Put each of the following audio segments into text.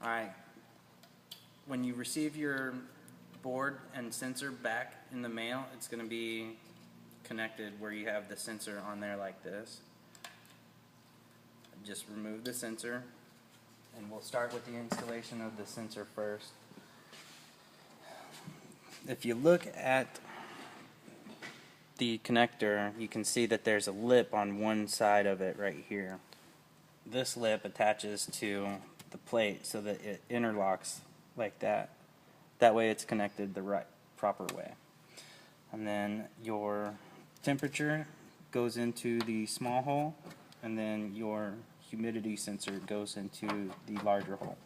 Alright, when you receive your board and sensor back in the mail, it's going to be connected where you have the sensor on there like this. Just remove the sensor, and we'll start with the installation of the sensor first. If you look at the connector, you can see that there's a lip on one side of it right here. This lip attaches to the plate so that it interlocks like that. That way it's connected the proper way. And then your temperature goes into the small hole, and then your humidity sensor goes into the larger hole.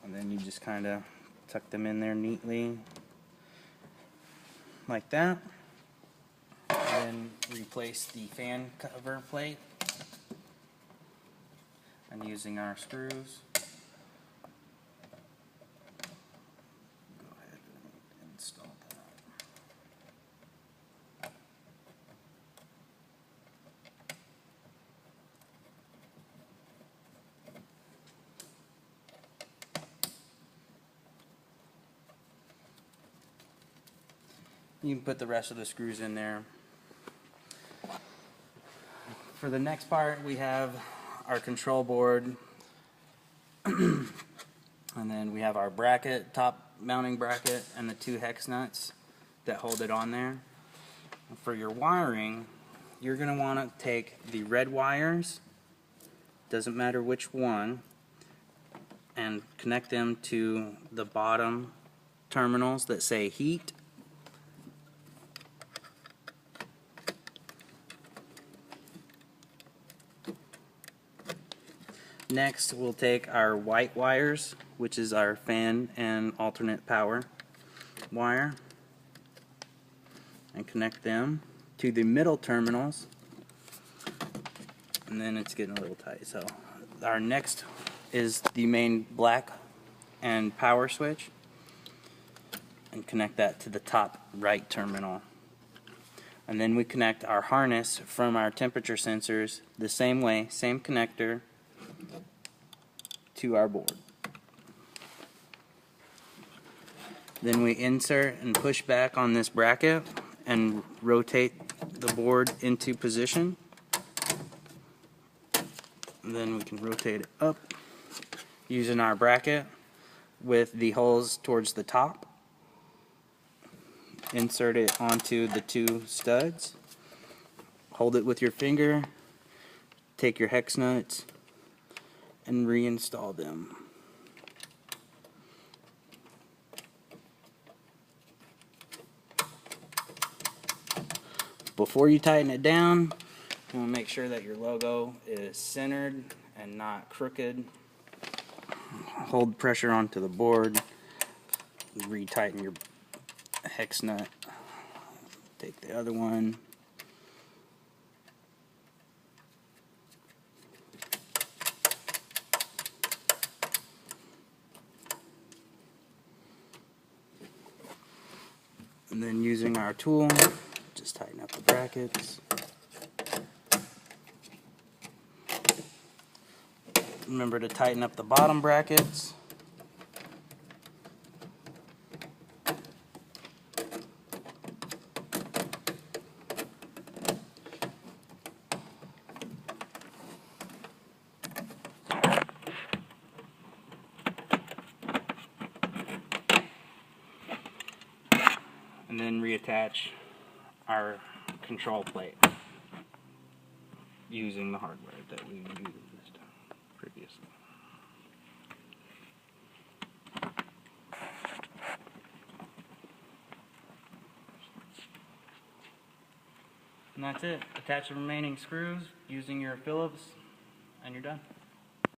And then you just kind of tuck them in there neatly like that. And then replace the fan cover plate and using our screws. Go ahead and install that. You can put the rest of the screws in there. For the next part, we have our control board, and then we have our bracket, top mounting bracket, and the 2 hex nuts that hold it on there. For your wiring, you're going to want to take the red wires, doesn't matter which one, and connect them to the bottom terminals that say heat. Next, we'll take our white wires, which is our fan and alternate power wire, and connect them to the middle terminals. And then it's getting a little tight. So our next is the main black and power switch, and connect that to the top right terminal. And then we connect our harness from our temperature sensors the same way, same connector, to our board. Then we insert and push back on this bracket and rotate the board into position. And then we can rotate it up using our bracket with the holes towards the top. Insert it onto the 2 studs. Hold it with your finger. Take your hex nuts and reinstall them. Before you tighten it down, you want to make sure that your logo is centered and not crooked. Hold pressure onto the board, retighten your hex nut, take the other one, and then using our tool, just tighten up the brackets. Remember to tighten up the bottom brackets. And then reattach our control plate using the hardware that we used previously. And that's it. Attach the remaining screws using your Phillips and you're done.